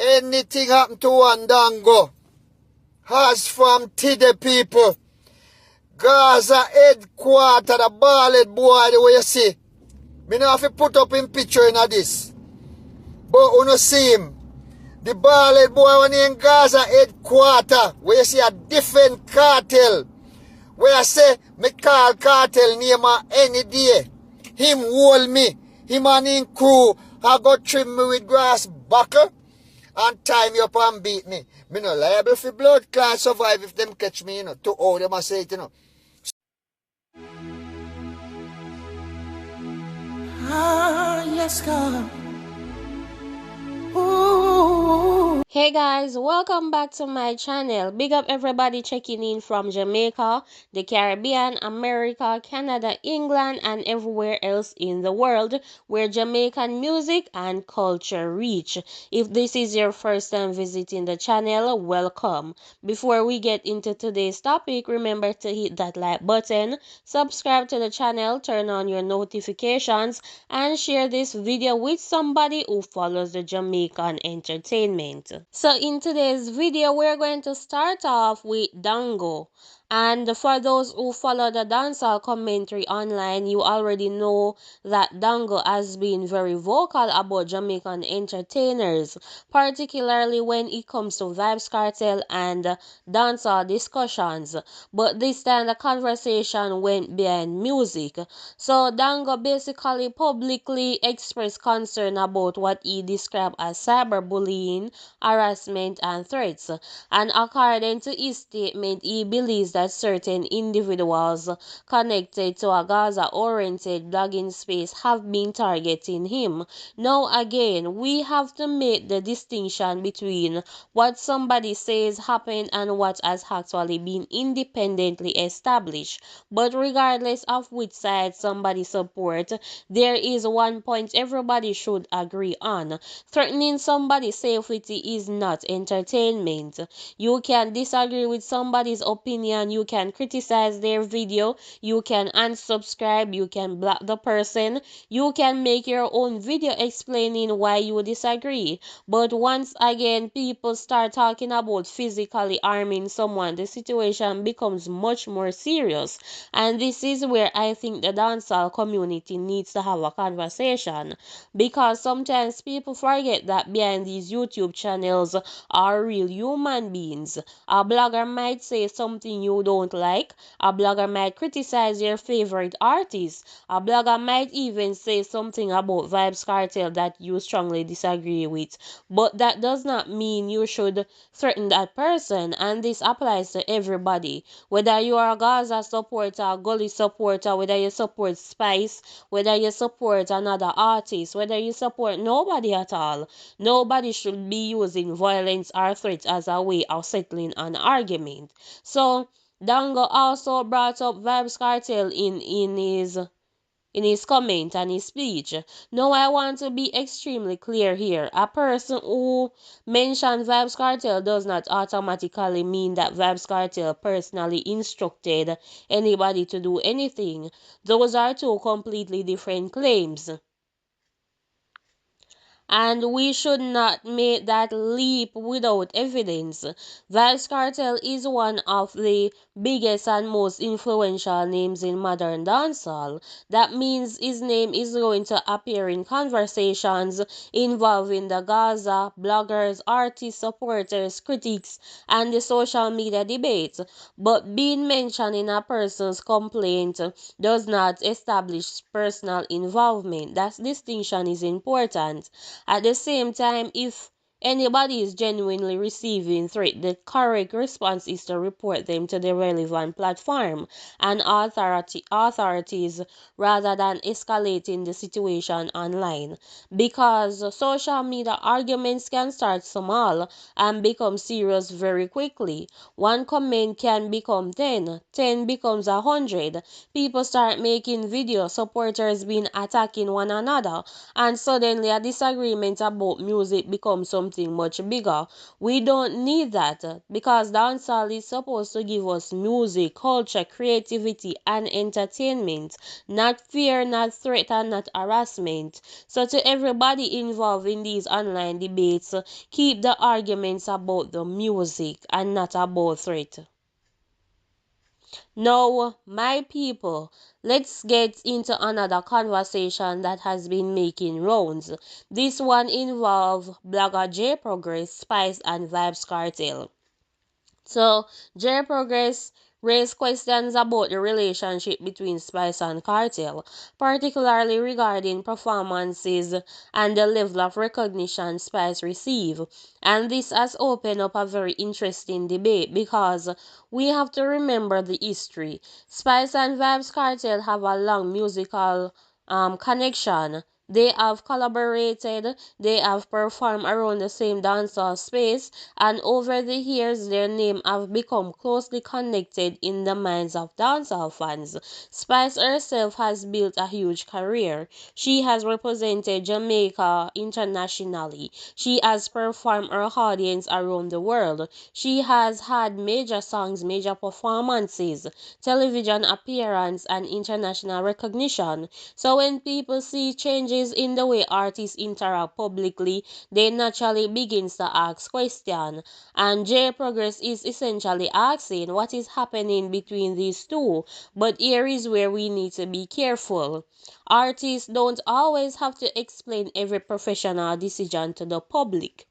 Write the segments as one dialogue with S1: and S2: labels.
S1: Anything happen to one Dango, as from Tide people, Gaza headquarter, the ballad boy, the way you see. Me not have to put up in picture in this. But you see him. The ballad boy when he in Gaza headquarter, where you see a different cartel. Where I say, me call cartel name any day. Him hold me. Him and him crew, I go trim me with grass buckle and tie me up and beat me. Me no liable for blood clot survive if them catch me, to how them a say it,
S2: Yes, God. Ooh.
S3: Hey guys, welcome back to my channel. Big up everybody checking in from Jamaica, the Caribbean, America, Canada, England, and everywhere else in the world where Jamaican music and culture reach. If this is your first time visiting the channel, welcome. Before we get into today's topic, remember to hit that like button, subscribe to the channel, turn on your notifications, and share this video with somebody who follows the Jamaican entertainment. So in today's video, we're going to start off with Dango. And for those who follow the dancehall commentary online, you already know that Dango has been very vocal about Jamaican entertainers, particularly when it comes to Vybz Kartel and dancehall discussions. But this time the conversation went beyond music. So Dango basically publicly expressed concern about what he described as cyberbullying, harassment, and threats. And according to his statement, he believes that certain individuals connected to a Gaza-oriented blogging space have been targeting him. Now again, we have to make the distinction between what somebody says happened and what has actually been independently established. But regardless of which side somebody supports, there is one point everybody should agree on. Threatening somebody's safety is not entertainment. You can disagree with somebody's opinion, you can criticize their video, you can unsubscribe, you can block the person, you can make your own video explaining why you disagree. But once again, people start talking about physically harming someone, the situation becomes much more serious. And this is where I think the dancehall community needs to have a conversation, because sometimes people forget that behind these YouTube channels are real human beings. A blogger might say something you don't like, a blogger might criticize your favorite artist, a blogger might even say something about Vybz Kartel that you strongly disagree with. But that does not mean you should threaten that person, and this applies to everybody. Whether you are a Gaza supporter, a Gully supporter, whether you support Spice, whether you support another artist, whether you support nobody at all, nobody should be using violence or threats as a way of settling an argument. So Dango also brought up Vybz Kartel in his comment and his speech. Now I want to be extremely clear here. A person who mentioned Vybz Kartel does not automatically mean that Vybz Kartel personally instructed anybody to do anything. Those are two completely different claims. And we should not make that leap without evidence. Vybz Kartel is one of the biggest and most influential names in modern dancehall. That means his name is going to appear in conversations involving the Gaza, bloggers, artists, supporters, critics, and the social media debates. But being mentioned in a person's complaint does not establish personal involvement. That distinction is important. At the same time, if anybody is genuinely receiving threat, the correct response is to report them to the relevant platform and authorities rather than escalating the situation online. Because social media arguments can start small and become serious very quickly. One comment can become 10, 10 becomes 100. People start making videos, supporters been attacking one another, and suddenly a disagreement about music becomes something something much bigger. We don't need that because dancehall is supposed to give us music, culture, creativity, and entertainment, not fear, not threat, and not harassment. So, to everybody involved in these online debates, keep the arguments about the music and not about threat. Now, my people, let's get into another conversation that has been making rounds. This one involves blogger J Progress, Spice, and Vybz Kartel. So, J Progress raised questions about the relationship between Spice and Cartel, particularly regarding performances and the level of recognition Spice received. And this has opened up a very interesting debate because we have to remember the history. Spice and Vybz Kartel have a long musical connection. They have collaborated, they have performed around the same dancehall space, and over the years their name have become closely connected in the minds of dancehall fans. Spice herself has built a huge career. She has represented Jamaica internationally. She has performed her audience around the world. She has had major songs, major performances, television appearance, and international recognition. So when people see changes in the way artists interact publicly, they naturally begins to ask questions. And J Progress is essentially asking what is happening between these two. But here is where we need to be careful. Artists don't always have to explain every professional decision to the public.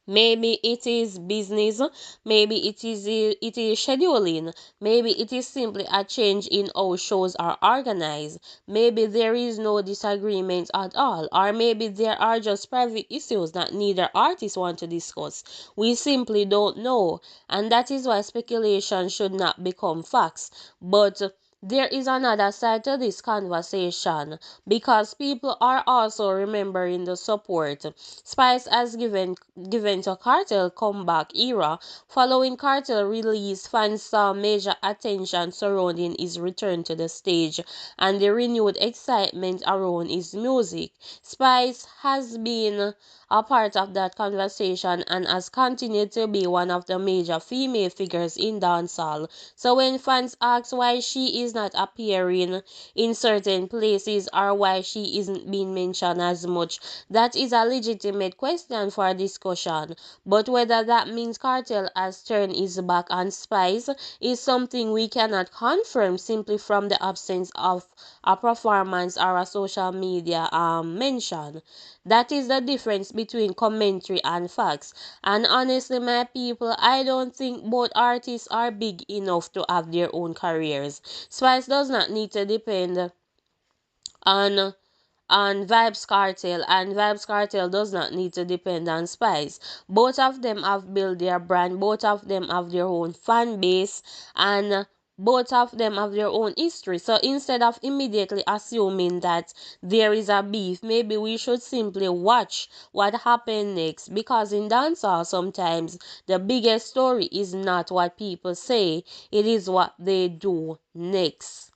S3: Maybe it is business, maybe it is scheduling, maybe it is simply a change in how shows are organized. Maybe there is no disagreement at all, or maybe there are just private issues that neither artist want to discuss. We simply don't know, and that is why speculation should not become facts. But there is another side to this conversation because people are also remembering the support Spice has given to Cartel comeback era. Following Cartel release, fans saw major attention surrounding his return to the stage and the renewed excitement around his music. Spice has been a part of that conversation and has continued to be one of the major female figures in dancehall. So when fans ask why she is not appearing in certain places or why she isn't being mentioned as much, that is a legitimate question for discussion. But whether that means Cartel has turned his back on Spice is something we cannot confirm simply from the absence of a performance or a social media mention. That is the difference between commentary and facts. And honestly, my people, I don't think both artists are big enough to have their own careers. Spice does not need to depend on Vybz Kartel, and Vybz Kartel does not need to depend on Spice. Both of them have built their brand, both of them have their own fan base, and both of them have their own history. So instead of immediately assuming that there is a beef, maybe we should simply watch what happened next, because in dancehall sometimes the biggest story is not what people say, it is what they do next.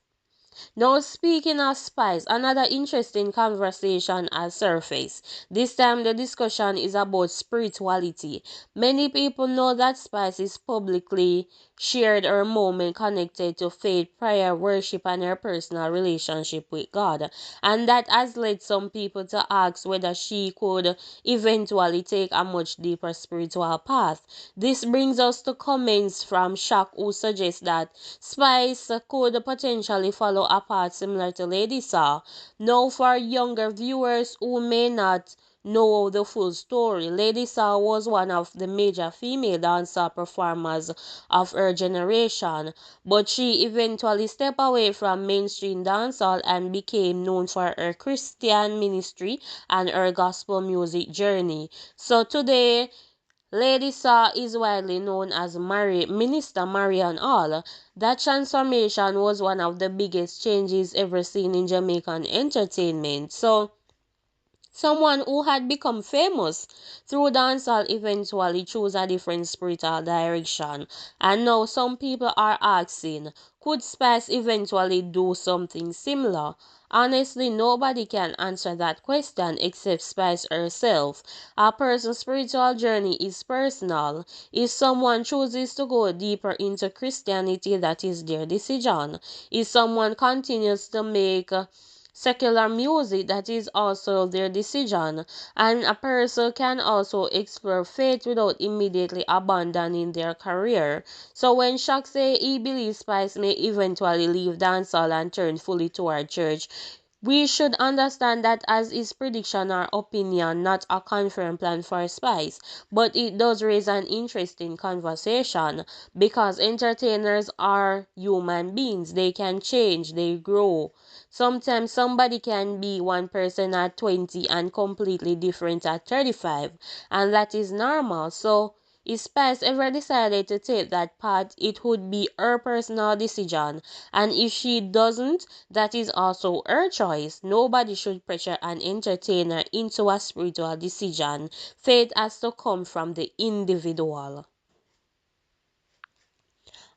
S3: Now, speaking of Spice, another interesting conversation has surfaced. This time, the discussion is about spirituality. Many people know that Spice is publicly shared her moment connected to faith, prayer, worship, and her personal relationship with God. And that has led some people to ask whether she could eventually take a much deeper spiritual path. This brings us to comments from Shaq, who suggests that Spice could potentially follow a path similar to Lady Saw. Now, for younger viewers who may not know the full story, Lady Saw was one of the major female dancer performers of her generation, but she eventually stepped away from mainstream dancehall and became known for her Christian ministry and her gospel music journey. So today, Lady Saw is widely known as Minister Marian Hall. That transformation was one of the biggest changes ever seen in Jamaican entertainment. So Someone who had become famous through dancehall eventually chose a different spiritual direction. And now some people are asking, could Spice eventually do something similar? Honestly, nobody can answer that question except Spice herself. A person's spiritual journey is personal. If someone chooses to go deeper into Christianity, that is their decision. If someone continues to make secular music, that is also their decision. And a person can also explore faith without immediately abandoning their career. So when Shaq say he believes Spice may eventually leave dancehall and turn fully toward church, we should understand that as his prediction or opinion, not a confirmed plan for Spice, but it does raise an interesting conversation because entertainers are human beings. They can change, they grow. Sometimes somebody can be one person at 20 and completely different at 35, and that is normal. So if Spice ever decided to take that path, it would be her personal decision. And if she doesn't, that is also her choice. Nobody should pressure an entertainer into a spiritual decision. Faith has to come from the individual.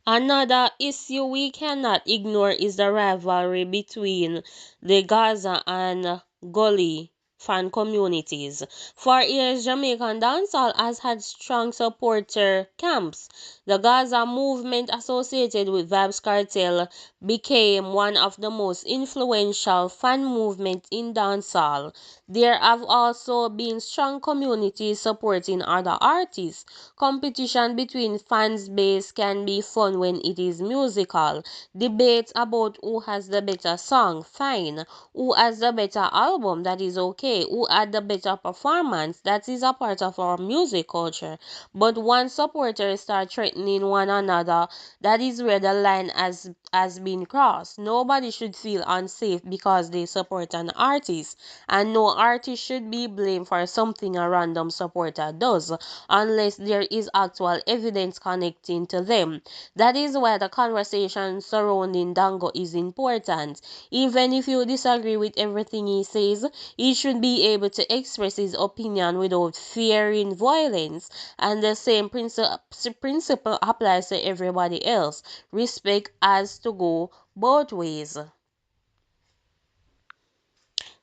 S3: Another issue we cannot ignore is the rivalry between the Gaza and Gully fan communities. For years, Jamaican dancehall has had strong supporter camps. The Gaza movement associated with Vybz Kartel became one of the most influential fan movements in dancehall. There have also been strong communities supporting other artists. Competition between fans base can be fun when it is musical. Debates about who has the better song, fine. Who has the better album, that is okay. Who had the better performance, that is a part of our music culture. But once supporters start threatening one another, that is where the line has been crossed. Nobody should feel unsafe because they support an artist, and no artist should be blamed for something a random supporter does unless there is actual evidence connecting to them. That is why the conversation surrounding Dango is important. Even if you disagree with everything he says, he should be able to express his opinion without fearing violence. And the same principle applies to everybody else. Respect has to go both ways.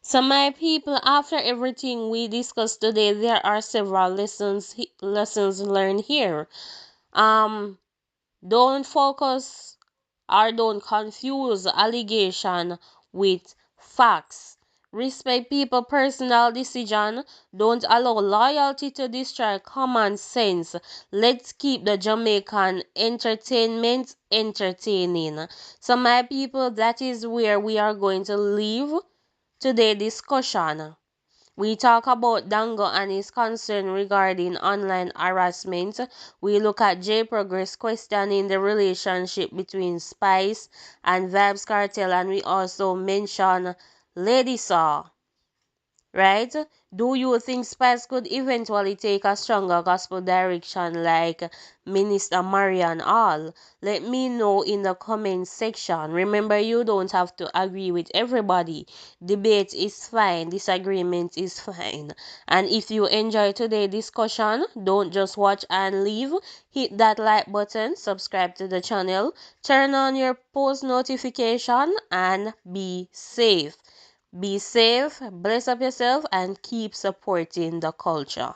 S3: So my people, after everything we discussed today, there are several lessons learned here. Um, don't focus or don't confuse allegation with facts. Respect people' personal decision. Don't allow loyalty to destroy common sense. Let's keep the Jamaican entertainment entertaining. So my people, that is where we are going to leave today's discussion. We talk about Dango and his concern regarding online harassment. We look at J Progress questioning the relationship between Spice and Vybz Kartel, and we also mention Lady Saw. Right? Do you think Spice could eventually take a stronger gospel direction like Minister Marian Hall? Let me know in the comment section. Remember, you don't have to agree with everybody. Debate is fine, disagreement is fine. And if you enjoy today's discussion, don't just watch and leave. Hit that like button, subscribe to the channel, turn on your post notification, and be safe. Be safe, bless up yourself, and keep supporting the culture.